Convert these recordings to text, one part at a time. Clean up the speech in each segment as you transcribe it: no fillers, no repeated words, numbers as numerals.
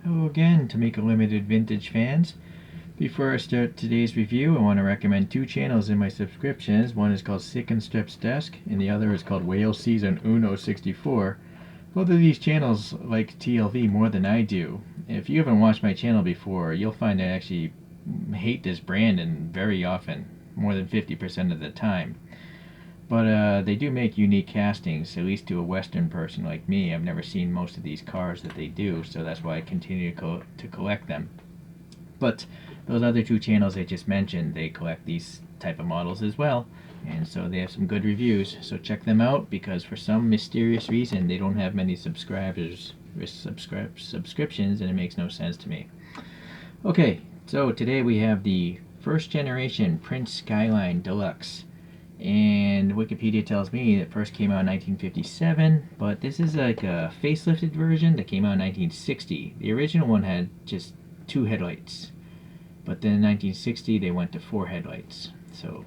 Hello again, Tomica Limited Vintage fans. Before I start today's review, I want to recommend two channels in my subscriptions. One is called Sick and Strips Desk, and the other is called Whale Season Uno 64. Both of these channels like TLV more than I do. If you haven't watched my channel before, you'll find I actually hate this brand, and very often, more than 50% of the time. But they do make unique castings, at least to a Western person like me. I've never seen most of these cars that they do, so that's why I continue to collect them. But those other two channels I just mentioned, they collect these type of models as well, and so they have some good reviews. So check them out, because for some mysterious reason they don't have many subscribers or subscriptions, and it makes no sense to me. Okay, so today we have the first generation Prince Skyline Deluxe. And Wikipedia tells me it first came out in 1957, but this is like a facelifted version that came out in 1960. The original one had just 2 headlights, but then in 1960 they went to 4 headlights. So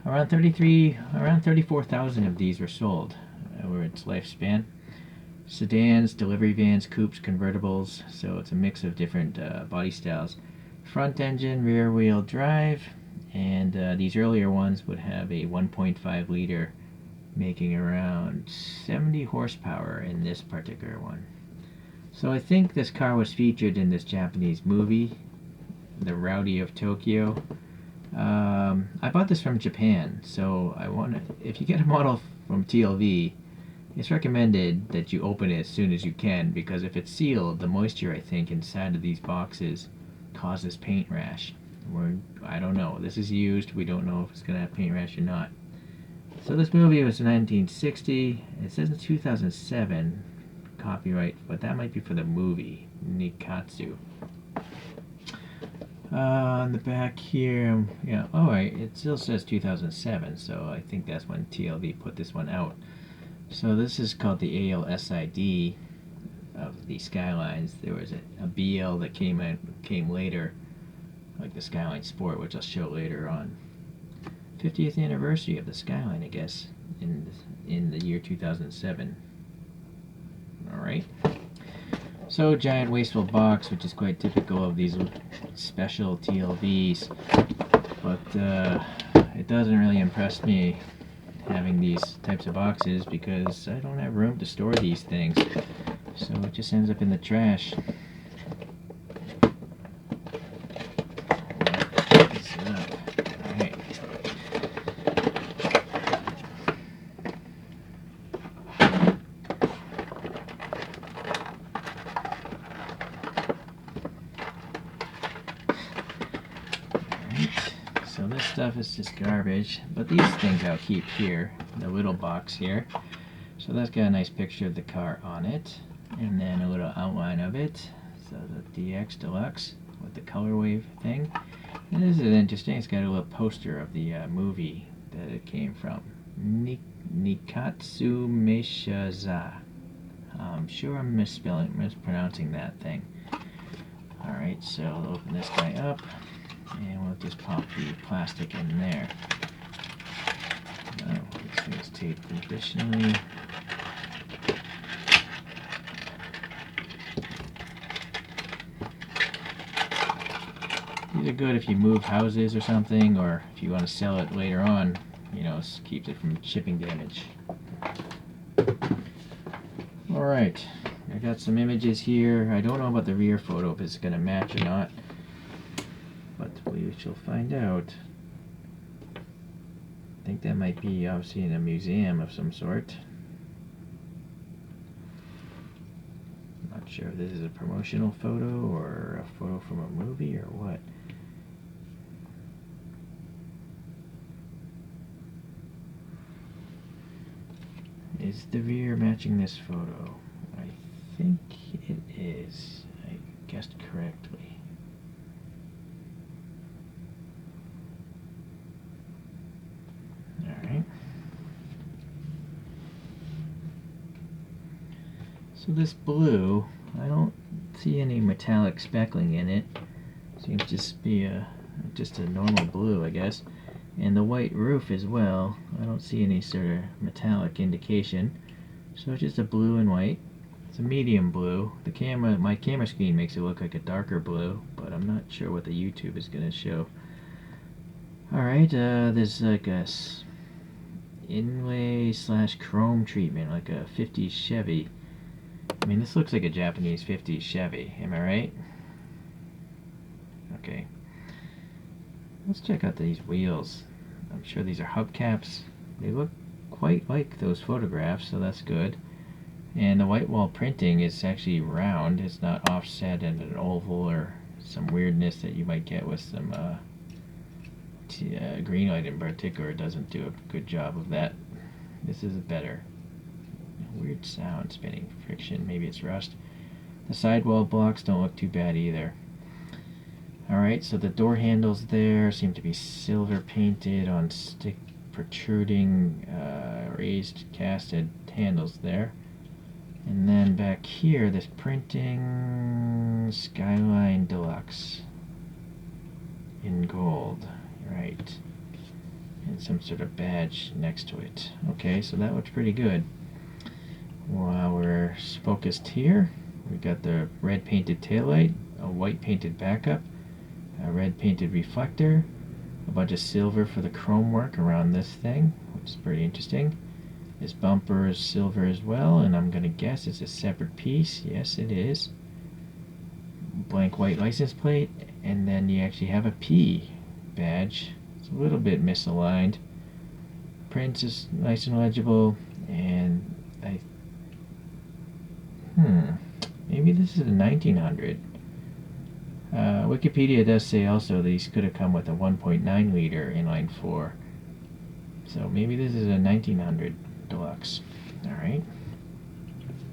around 34,000 of these were sold over its lifespan. Sedans, delivery vans, coupes, convertibles, so it's a mix of different body styles. Front engine, rear wheel drive. And these earlier ones would have a 1.5 liter, making around 70 horsepower in this particular one. So I think this car was featured in this Japanese movie, The Rowdy of Tokyo. I bought this from Japan, so if you get a model from TLV, it's recommended that you open it as soon as you can, because if it's sealed, the moisture, I think, inside of these boxes causes paint rash. I don't know. This is used. We don't know if it's going to have paint rash or not. So this movie was 1960. It says in 2007 copyright, but that might be for the movie Nikatsu. On the back here, yeah, alright, it still says 2007, so I think that's when TLV put this one out. So this is called the BLSI3 of the Skylines. There was a BL that came later, like the Skyline Sport, which I'll show later on. 50th anniversary of the Skyline, I guess, in the year 2007. Alright. So, giant wasteful box, which is quite typical of these special TLVs. But it doesn't really impress me having these types of boxes, because I don't have room to store these things. So it just ends up in the trash. So this stuff is just garbage, but these things I'll keep here, the little box here. So that's got a nice picture of the car on it, and then a little outline of it. So the DX Deluxe with the color wave thing. And this is interesting. It's got a little poster of the movie that it came from. Nikatsu Meishaza. I'm sure I'm mispronouncing that thing. Alright, so I'll open this guy up, and we'll just pop the plastic in there. This thing is taped additionally. These are good if you move houses or something, or if you want to sell it later on, you know, keeps it from shipping damage. Alright, I got some images here. I don't know about the rear photo, if it's going to match or not, but we shall find out. I think that might be obviously in a museum of some sort. I'm not sure if this is a promotional photo or a photo from a movie or what. Is the rear matching this photo? I think it is. I guessed correctly. Alright. So this blue, I don't see any metallic speckling in it. Seems to just be just a normal blue, I guess. And the white roof as well, I don't see any sort of metallic indication. So it's just a blue and white. It's a medium blue. My camera screen makes it look like a darker blue, but I'm not sure what the YouTube is going to show. Alright, there's like a inlay / chrome treatment, like a 50s Chevy. I mean, this looks like a Japanese 50s Chevy, am I right? Okay. Let's check out these wheels. I'm sure these are hubcaps. They look quite like those photographs, so that's good. And the white wall printing is actually round. It's not offset and an oval or some weirdness that you might get with some green light in particular. Doesn't do a good job of that. This is better. Weird sound, spinning, friction, maybe it's rust. The sidewall blocks don't look too bad either. Alright, so the door handles there seem to be silver painted on stick protruding raised casted handles there. And then back here, this printing Skyline Deluxe in gold, right, and some sort of badge next to it. Okay, so that looks pretty good. While we're focused here, we've got the red painted taillight, a white painted backup, a red painted reflector, a bunch of silver for the chrome work around this thing, which is pretty interesting. This bumper is silver as well, and I'm going to guess it's a separate piece. Yes, it is. Blank white license plate, and then you actually have a P badge. It's a little bit misaligned. Print is nice and legible, and maybe this is a 1900. Wikipedia does say also these could have come with a 1.9 liter inline 4. So maybe this is a 1900 Deluxe. Alright.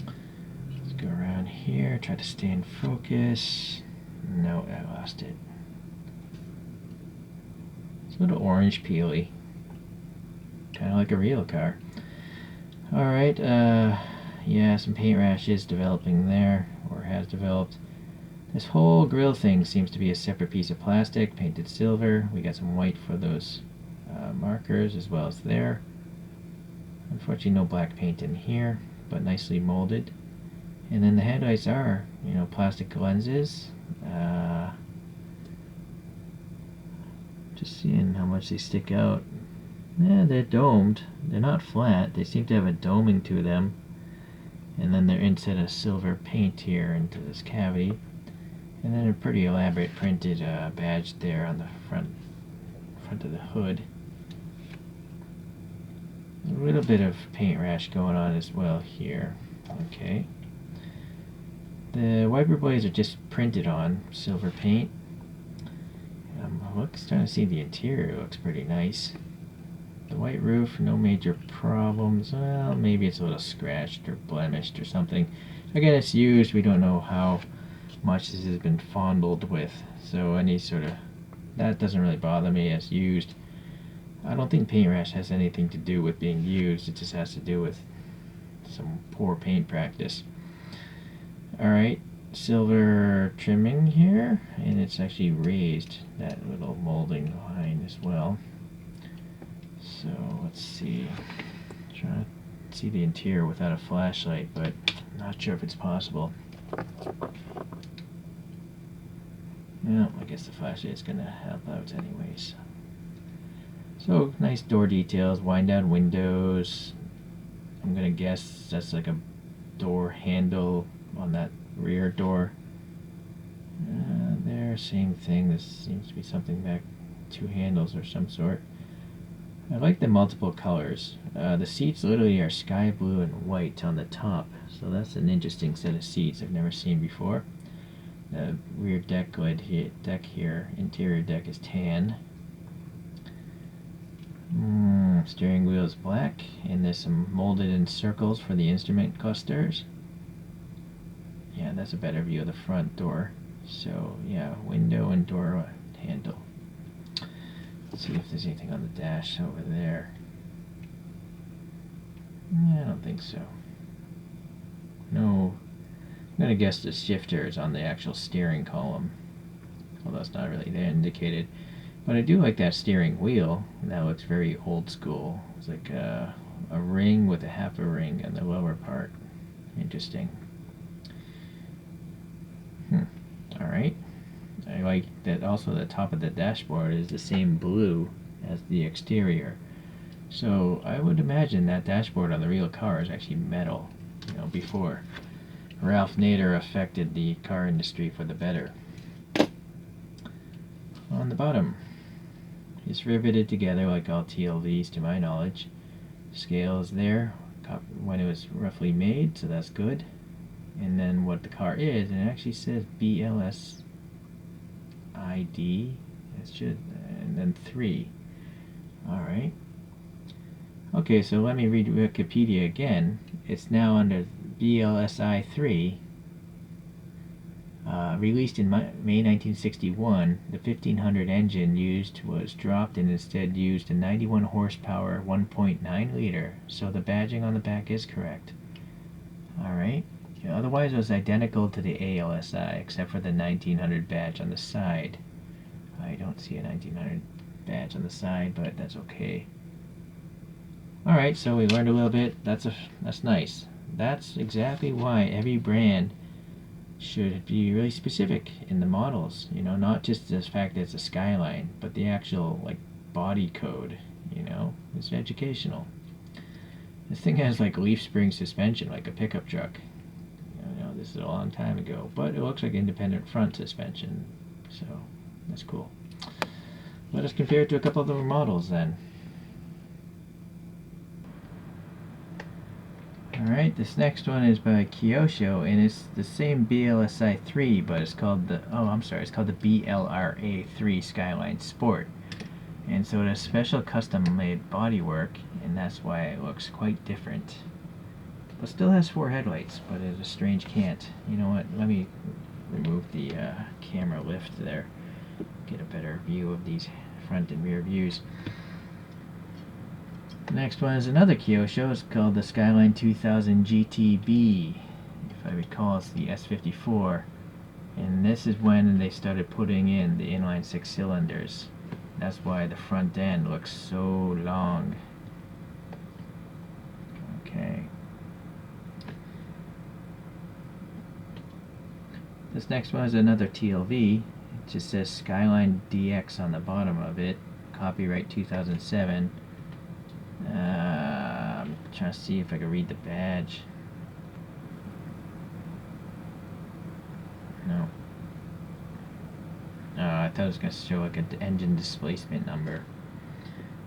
Let's go around here, try to stay in focus. No, I lost it. It's a little orange peely. Kind of like a real car. Alright, yeah, some paint rash is developing there, or has developed. This whole grill thing seems to be a separate piece of plastic, painted silver. We got some white for those markers as well as there. Unfortunately, no black paint in here, but nicely molded. And then the headlights are, plastic lenses. Just seeing how much they stick out. Yeah, they're domed. They're not flat. They seem to have a doming to them. And then they're inset of silver paint here into this cavity. And then a pretty elaborate printed badge there on the front of the hood. A little bit of paint rash going on as well here. Okay. The wiper blades are just printed on silver paint. Starting to see the interior looks pretty nice. The white roof, no major problems. Well, maybe it's a little scratched or blemished or something. Again, it's used. We don't know how much this has been fondled with. So any sort of... that doesn't really bother me as used. I don't think paint rash has anything to do with being used. It just has to do with some poor paint practice. Alright, silver trimming here. And it's actually raised, that little molding line as well. So let's see. Trying to see the interior without a flashlight, but not sure if it's possible. No, I guess the flashlight is going to help out anyways. So nice door details, wind down windows. I'm going to guess that's like a door handle on that rear door. There, same thing. This seems to be something back, two handles or some sort. I like the multiple colors. The seats literally are sky blue and white on the top, so that's an interesting set of seats I've never seen before. The rear deck here, interior deck is tan. Steering wheel is black, and there's some molded in circles for the instrument clusters. Yeah, that's a better view of the front door. So yeah, window and door handle. Let's see if there's anything on the dash over there. I don't think so. No. I'm going to guess the shifter is on the actual steering column. Although it's not really there indicated. But I do like that steering wheel. That looks very old school. It's like a ring with a half a ring on the lower part. Interesting. like that also the top of the dashboard is the same blue as the exterior. So I would imagine that dashboard on the real car is actually metal, before Ralph Nader affected the car industry for the better. On the bottom, it's riveted together like all TLVs to my knowledge. Scale is there when it was roughly made, so that's good. And then what the car is, and it actually says BLSID, and then 3. Alright. Okay, so let me read Wikipedia again. It's now under BLSI3. Released in May 1961, the 1500 engine used was dropped and instead used a 91 horsepower 1.9 liter, so the badging on the back is correct. Alright, otherwise it was identical to the ALSI except for the 1900 badge on the side. I don't see a 1900 badge on the side, but that's okay. Alright, so we learned a little bit. That's nice. That's exactly why every brand should be really specific in the models, not just the fact that it's a Skyline, but the actual body code, it's educational. This thing has leaf spring suspension like a pickup truck. This is a long time ago, but it looks like independent front suspension, so that's cool. Let us compare it to a couple of other models then. Alright, this next one is by Kyosho, and it's the same BLSI3, but it's called the BLRA3 Skyline Sport. And so it has special custom-made bodywork, and that's why it looks quite different. But still has 4 headlights, but it's a strange cant. You know what, let me remove the camera lift there, get a better view of these front and rear views. The next one is another Kyosho. It's called the Skyline 2000 GTB. If I recall, it's the S54. And this is when they started putting in the inline 6 cylinders. That's why the front end looks so long. Okay. This next one is another TLV. It just says Skyline DX on the bottom of it. Copyright 2007. I'm trying to see if I can read the badge. No. Oh, I thought it was going to show an engine displacement number.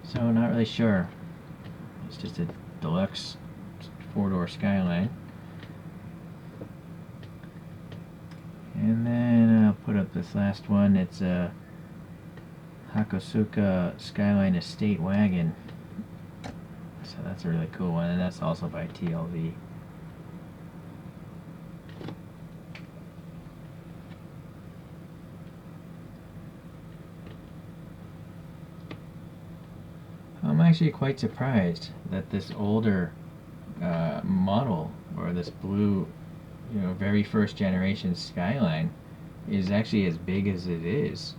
So, not really sure. It's just a deluxe 4-door Skyline. And then I'll put up this last one. It's a Hakosuka Skyline Estate Wagon. So that's a really cool one, and that's also by TLV. I'm actually quite surprised that this older model, or this blue, very first generation Skyline, is actually as big as it is.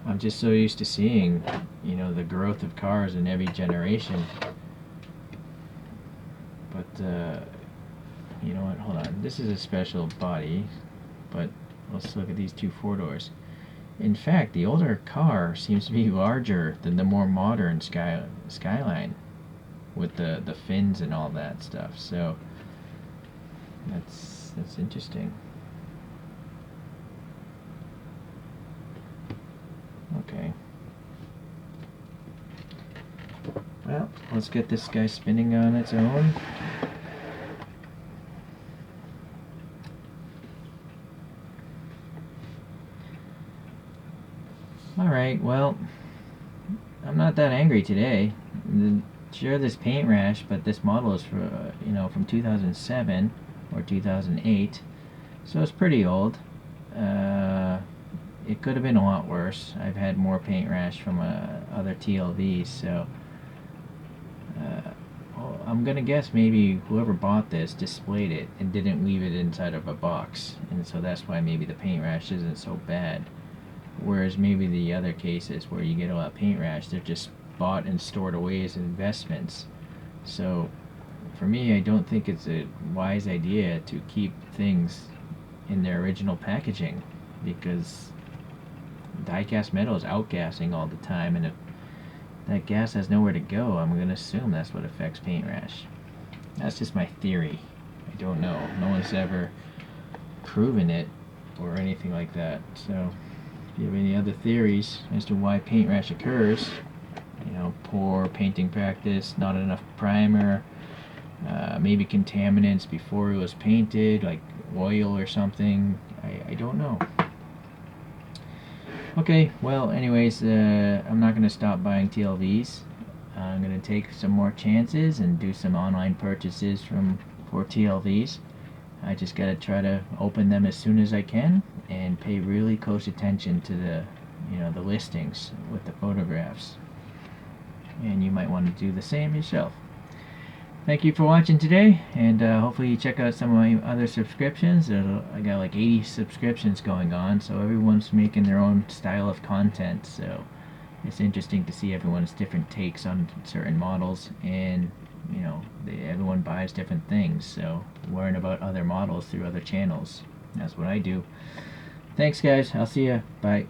I'm just so used to seeing, the growth of cars in every generation. But, you know what, hold on. This is a special body, but let's look at these 2 4-doors. In fact, the older car seems to be larger than the more modern Skyline, with the fins and all that stuff. So, that's interesting. Okay. Well, let's get this guy spinning on its own. Alright, well, I'm not that angry today. Sure, this paint rash, but this model is from 2007 or 2008, so it's pretty old. It could have been a lot worse. I've had more paint rash from other TLVs, so I'm gonna guess maybe whoever bought this displayed it and didn't leave it inside of a box, and so that's why maybe the paint rash isn't so bad. Whereas maybe the other cases where you get a lot of paint rash, they're just bought and stored away as investments. So for me, I don't think it's a wise idea to keep things in their original packaging, because die-cast metal is outgassing all the time, and if that gas has nowhere to go, I'm going to assume that's what affects paint rash. That's just my theory. I don't know. No one's ever proven it or anything like that. So if you have any other theories as to why paint rash occurs, you know, poor painting practice, not enough primer, maybe contaminants before it was painted, like oil or something, I don't know. Okay, well, anyways, I'm not going to stop buying TLVs. I'm going to take some more chances and do some online purchases for TLVs. I just got to try to open them as soon as I can and pay really close attention to the listings with the photographs. And you might want to do the same yourself. Thank you for watching today, and hopefully you check out some of my other subscriptions. I got like 80 subscriptions going on, so everyone's making their own style of content, so it's interesting to see everyone's different takes on certain models, and you know, everyone buys different things, so learn about other models through other channels. That's what I do. Thanks guys, I'll see ya, bye.